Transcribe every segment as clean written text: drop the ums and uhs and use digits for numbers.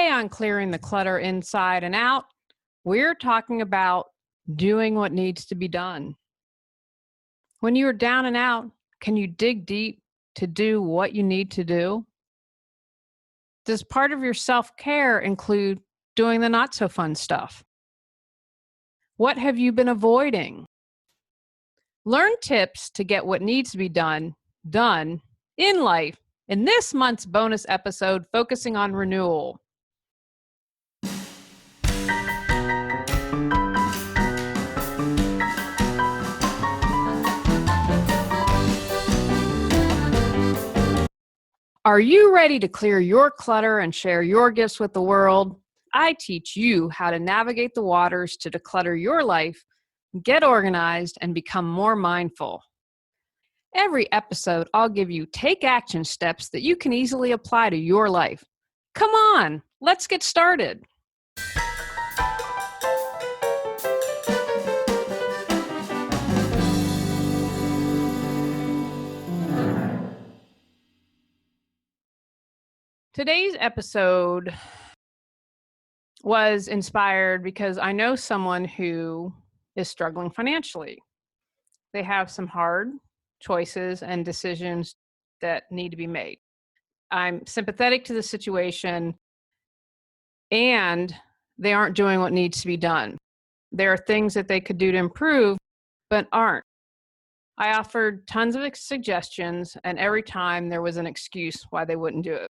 Today on Clearing the Clutter Inside and Out, we're talking about doing what needs to be done. When you are down and out, can you dig deep to do what you need to do? Does part of your self-care include doing the not so fun stuff? What have you been avoiding? Learn tips to get what needs to be done in life in this month's bonus episode focusing on renewal. Are you ready to clear your clutter and share your gifts with the world? I teach you how to navigate the waters to declutter your life, get organized, and become more mindful. Every episode, I'll give you take action steps that you can easily apply to your life. Come on, let's get started. Today's episode was inspired because I know someone who is struggling financially. They have some hard choices and decisions that need to be made. I'm sympathetic to the situation, and they aren't doing what needs to be done. There are things that they could do to improve, but aren't. I offered tons of suggestions, and every time there was an excuse why they wouldn't do it.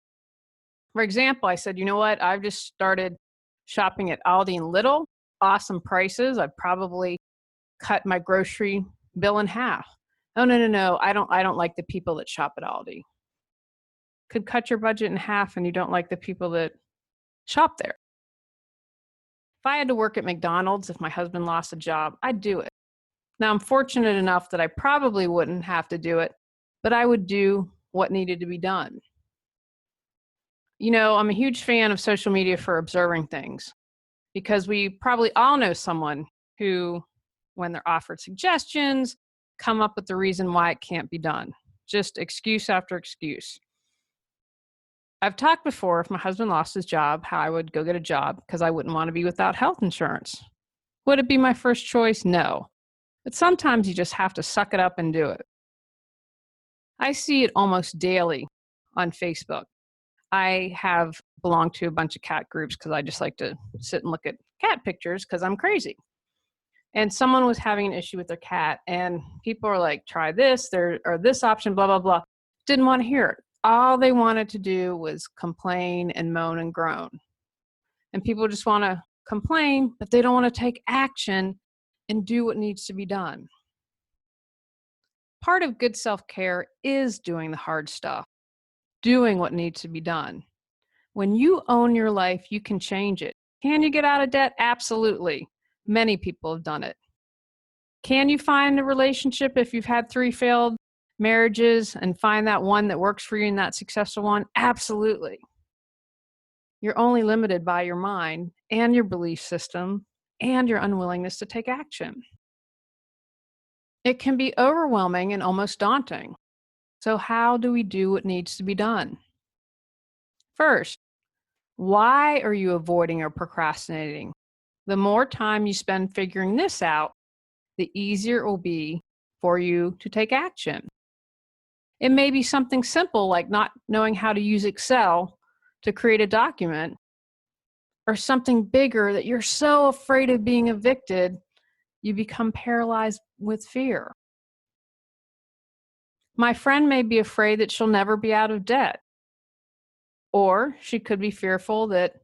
For example, I said, you know what? I've just started shopping at Aldi and Lidl. Awesome prices. I've probably cut my grocery bill in half. Oh, no. I don't like the people that shop at Aldi. Could cut your budget in half and you don't like the people that shop there. If I had to work at McDonald's, if my husband lost a job, I'd do it. Now, I'm fortunate enough that I probably wouldn't have to do it, but I would do what needed to be done. You know, I'm a huge fan of social media for observing things because we probably all know someone who, when they're offered suggestions, come up with the reason why it can't be done. Just excuse after excuse. I've talked before, if my husband lost his job, how I would go get a job because I wouldn't want to be without health insurance. Would it be my first choice? No. But sometimes you just have to suck it up and do it. I see it almost daily on Facebook. I have belonged to a bunch of cat groups because I just like to sit and look at cat pictures because I'm crazy. And someone was having an issue with their cat, and people are like, try this, or this option, blah, blah, blah. Didn't want to hear it. All they wanted to do was complain and moan and groan. And people just want to complain, but they don't want to take action and do what needs to be done. Part of good self-care is doing the hard stuff, doing what needs to be done. When you own your life, you can change it. Can you get out of debt? Absolutely. Many people have done it. Can you find a relationship if you've had 3 failed marriages and find that one that works for you and that successful one? Absolutely. You're only limited by your mind and your belief system and your unwillingness to take action. It can be overwhelming and almost daunting. So how do we do what needs to be done? First, why are you avoiding or procrastinating? The more time you spend figuring this out, the easier it will be for you to take action. It may be something simple like not knowing how to use Excel to create a document, or something bigger that you're so afraid of being evicted, you become paralyzed with fear. My friend may be afraid that she'll never be out of debt, or she could be fearful that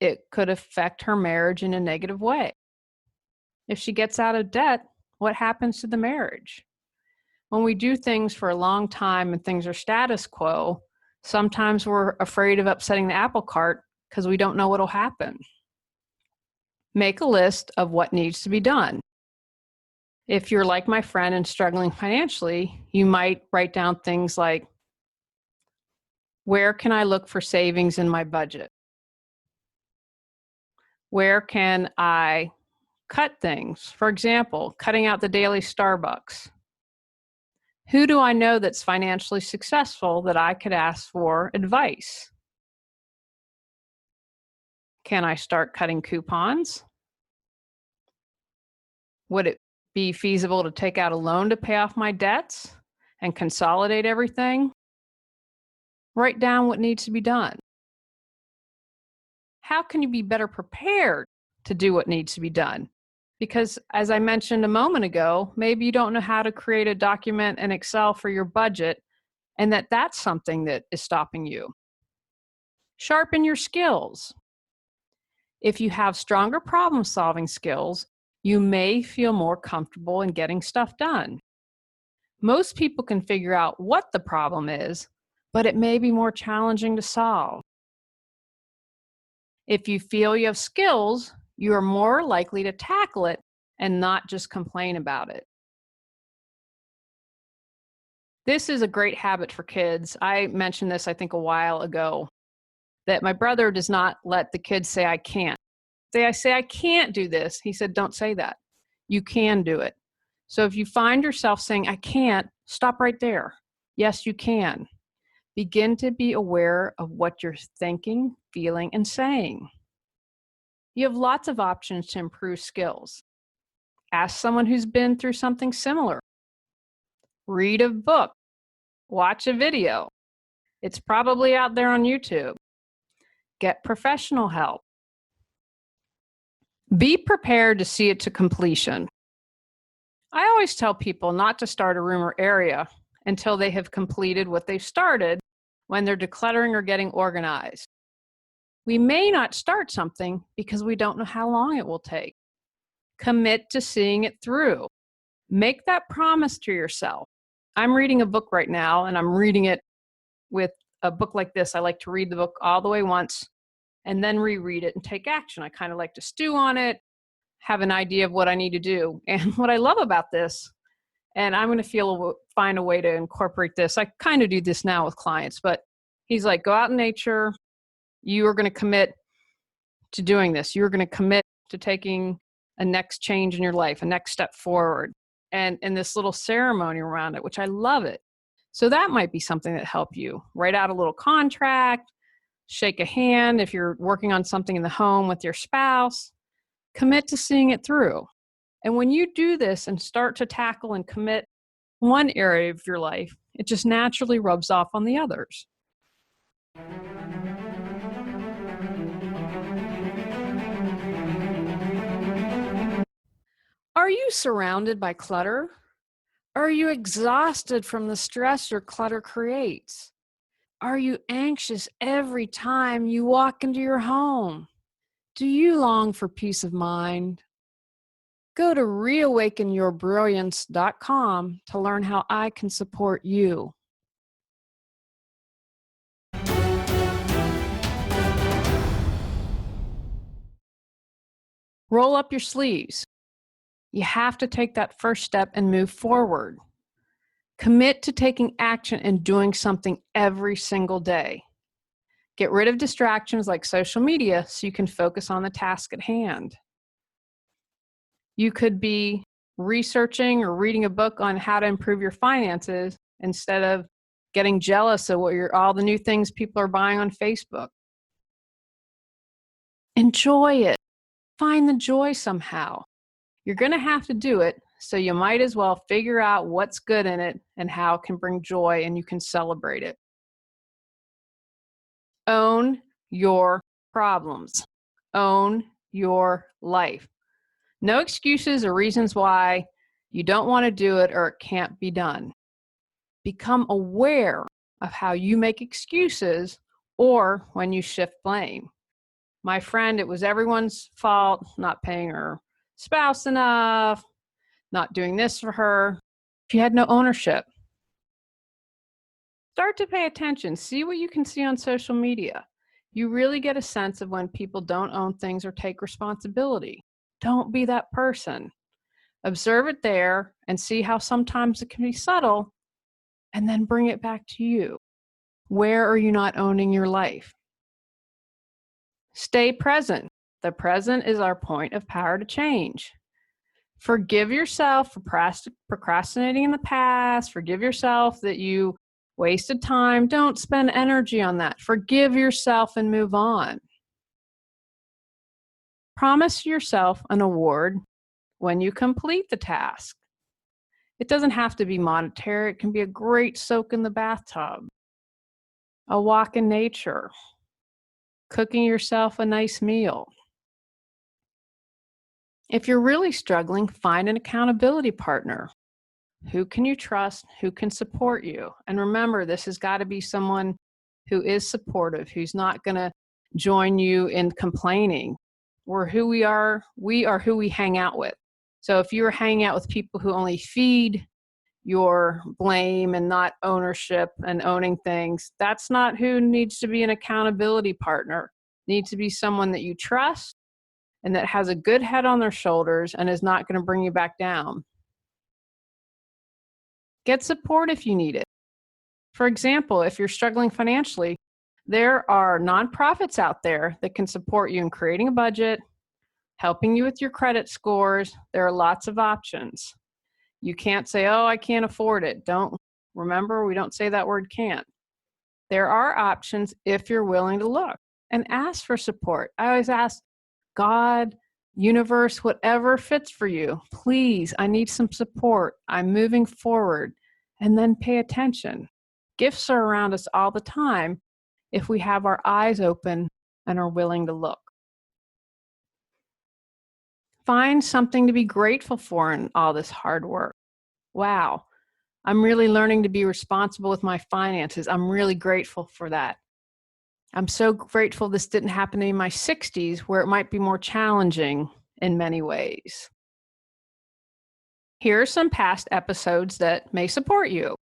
it could affect her marriage in a negative way. If she gets out of debt, what happens to the marriage? When we do things for a long time and things are status quo, sometimes we're afraid of upsetting the apple cart because we don't know what'll happen. Make a list of what needs to be done. If you're like my friend and struggling financially, you might write down things like, where can I look for savings in my budget? Where can I cut things? For example, cutting out the daily Starbucks. Who do I know that's financially successful that I could ask for advice? Can I start cutting coupons? Would it be feasible to take out a loan to pay off my debts and consolidate everything? Write down what needs to be done. How can you be better prepared to do what needs to be done? Because as I mentioned a moment ago, maybe you don't know how to create a document in Excel for your budget, and that's something that is stopping you. Sharpen your skills. If you have stronger problem-solving skills, you may feel more comfortable in getting stuff done. Most people can figure out what the problem is, but it may be more challenging to solve. If you feel you have skills, you are more likely to tackle it and not just complain about it. This is a great habit for kids. I mentioned this, I think, a while ago, that my brother does not let the kids say, I can't. I say, I can't do this. He said, don't say that. You can do it. So if you find yourself saying, I can't, stop right there. Yes, you can. Begin to be aware of what you're thinking, feeling, and saying. You have lots of options to improve skills. Ask someone who's been through something similar. Read a book. Watch a video. It's probably out there on YouTube. Get professional help. Be prepared to see it to completion. I always tell people not to start a room or area until they have completed what they've started when they're decluttering or getting organized. We may not start something because we don't know how long it will take. Commit to seeing it through. Make that promise to yourself. I'm reading a book right now, and I'm reading it with a book like this. I like to read the book all the way once and then reread it and take action. I kind of like to stew on it, have an idea of what I need to do. And what I love about this, and I'm going to find a way to incorporate this. I kind of do this now with clients, but he's like, go out in nature. You are going to commit to doing this. You're going to commit to taking a next change in your life, a next step forward, and this little ceremony around it, which I love it. So that might be something that help you. Write out a little contract, shake a hand if you're working on something in the home with your spouse. Commit to seeing it through. And when you do this and start to tackle and commit one area of your life, it just naturally rubs off on the others. Are you surrounded by clutter? Are you exhausted from the stress your clutter creates? Are you anxious every time you walk into your home? Do you long for peace of mind? Go to reawakenyourbrilliance.com to learn how I can support you. Roll up your sleeves. You have to take that first step and move forward. Commit to taking action and doing something every single day. Get rid of distractions like social media so you can focus on the task at hand. You could be researching or reading a book on how to improve your finances instead of getting jealous of all the new things people are buying on Facebook. Enjoy it. Find the joy somehow. You're going to have to do it, so you might as well figure out what's good in it and how it can bring joy, and you can celebrate it. Own your problems. Own your life. No excuses or reasons why you don't want to do it or it can't be done. Become aware of how you make excuses or when you shift blame. My friend, it was everyone's fault, not paying her spouse enough, not doing this for her. She had no ownership. Start to pay attention. See what you can see on social media. You really get a sense of when people don't own things or take responsibility. Don't be that person. Observe it there and see how sometimes it can be subtle, and then bring it back to you. Where are you not owning your life? Stay present. The present is our point of power to change. Forgive yourself for procrastinating in the past. Forgive yourself that you wasted time. Don't spend energy on that. Forgive yourself and move on. Promise yourself an award when you complete the task. It doesn't have to be monetary. It can be a great soak in the bathtub, a walk in nature, cooking yourself a nice meal. If you're really struggling, find an accountability partner. Who can you trust? Who can support you? And remember, this has got to be someone who is supportive, who's not going to join you in complaining. We're who we are who we hang out with. So if you're hanging out with people who only feed your blame and not ownership and owning things, that's not who needs to be an accountability partner. Needs to be someone that you trust and that has a good head on their shoulders and is not going to bring you back down. Get support if you need it. For example, if you're struggling financially, there are nonprofits out there that can support you in creating a budget, helping you with your credit scores. There are lots of options. You can't say, oh, I can't afford it. Remember, we don't say that word can't. There are options if you're willing to look and ask for support. I always ask God, universe, whatever fits for you. Please, I need some support. I'm moving forward. And then pay attention. Gifts are around us all the time if we have our eyes open and are willing to look. Find something to be grateful for in all this hard work. Wow, I'm really learning to be responsible with my finances. I'm really grateful for that. I'm so grateful this didn't happen in my 60s, where it might be more challenging in many ways. Here are some past episodes that may support you.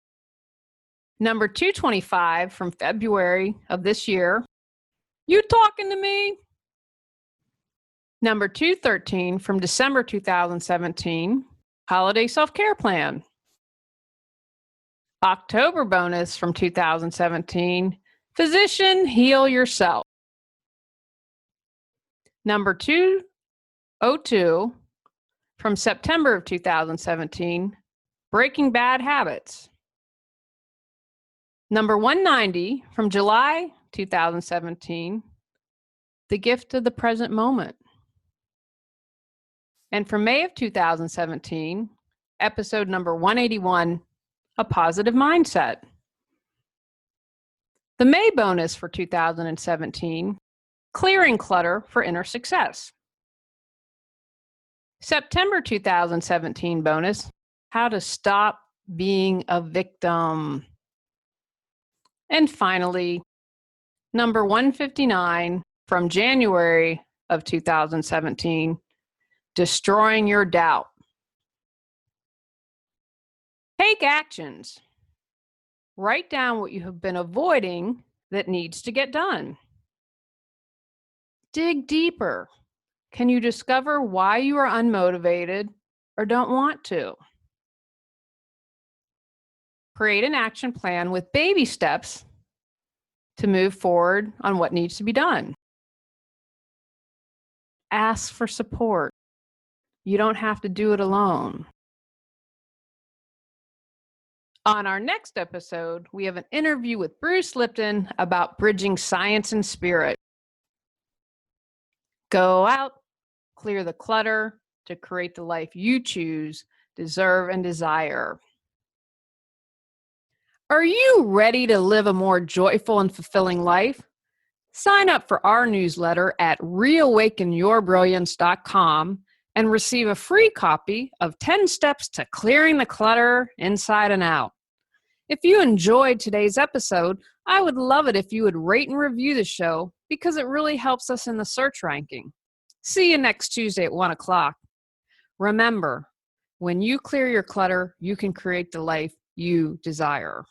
Number 225 from February of this year, You Talking to Me? Number 213 from December 2017, Holiday Self-Care Plan. October bonus from 2017, Physician Heal Yourself. Number 202 from September of 2017, Breaking Bad Habits. Number 190 from July 2017, The Gift of the Present Moment. And from May of 2017, episode number 181, A Positive Mindset. The May bonus for 2017, Clearing Clutter for Inner Success. September 2017 bonus, How to Stop Being a Victim. And finally, number 159 from January of 2017, Destroying Your Doubt. Take actions. Write down what you have been avoiding that needs to get done. Dig deeper. Can you discover why you are unmotivated or don't want to? Create an action plan with baby steps to move forward on what needs to be done. Ask for support. You don't have to do it alone. On our next episode, we have an interview with Bruce Lipton about bridging science and spirit. Go out, clear the clutter to create the life you choose, deserve, and desire. Are you ready to live a more joyful and fulfilling life? Sign up for our newsletter at reawakenyourbrilliance.com and receive a free copy of 10 Steps to Clearing the Clutter Inside and Out. If you enjoyed today's episode, I would love it if you would rate and review the show because it really helps us in the search ranking. See you next Tuesday at 1 o'clock. Remember, when you clear your clutter, you can create the life you desire.